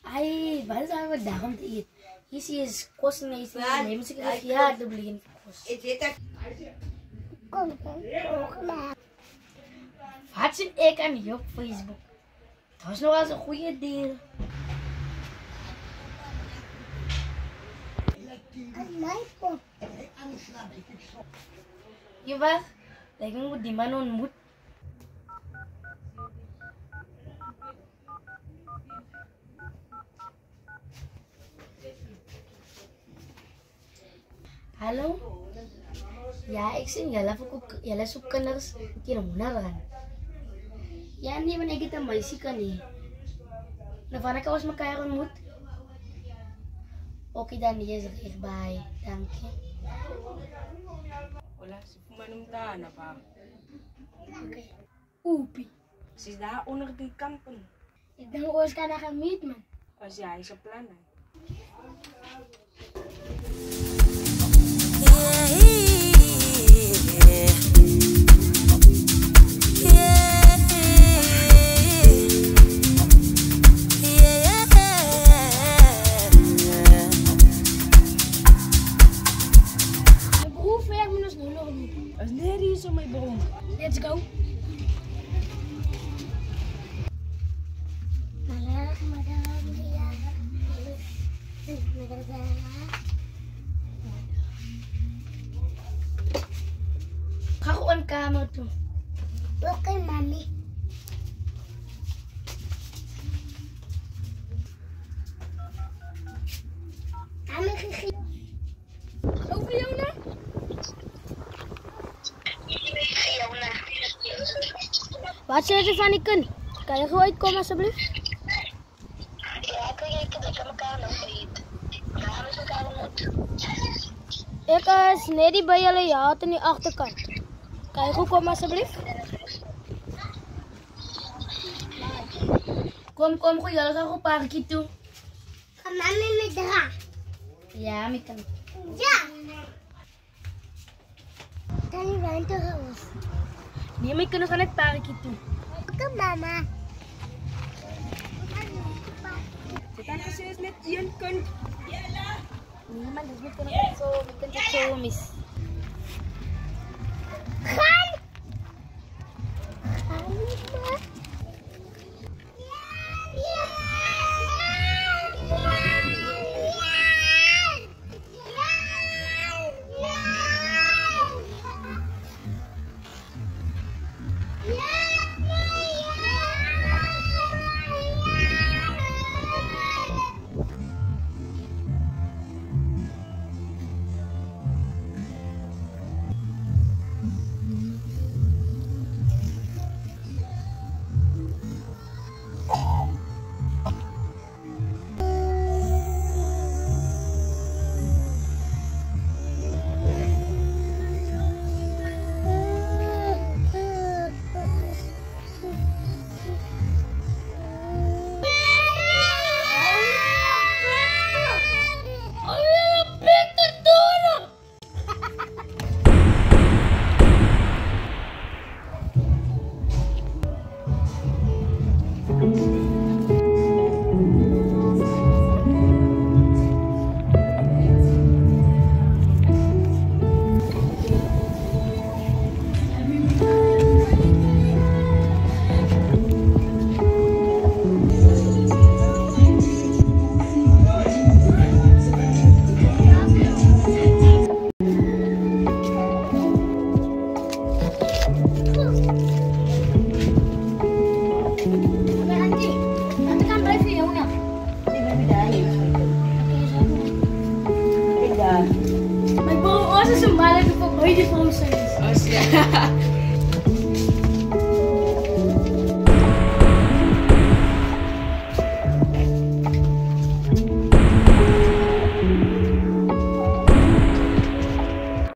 Ay, waarom zijn we daarom te eten? Hier is kost en is neem ze krijg ja te bliggen kost. Wat zit ik aan je op Facebook? Dat was nog wel eens een goede deal. Je wacht, ik moet die man ontmoeten. Hallo? Ja, ik zie jullie zoeken kinders hier gaan. Ja, nee, maar ik heb een meisje kan niet. Nou, wanneer kan we elkaar ontmoet? Oké, dan is er echt bij. Dank je. Hola, si fuman na pa. Oké. Oepie. Ze is daar onder die kampen. Ik denk dat we elkaar gaan meet, man. Als jij is op plannen. Als Neri is op mijn bron. Let's go. Ga gewoon een kamer toe. Oké, mami. Hallo, Fiona. Wat zeg je van die kun? Kan je gewoon uitkomen alsjeblieft? Ja, ik weet dat ik elkaar nog niet. Waarom is elkaar ontmoet? Ik is net bij jullie ja, aan die achterkant. Kan je goed komen alsjeblieft? Kom, goed, jullie gaan op een parkje toe. Ga mami met dra. Ja, ik kan. Ja. Dan je bent toch los. Nee, maar we kunnen gaan naar het parkje toe. Oké, mama. Dan is het net één kind. Nee, maar dus we kunnen het zo mis. Gaan! Mijn broer was een malle voor beide van ons. Als ja.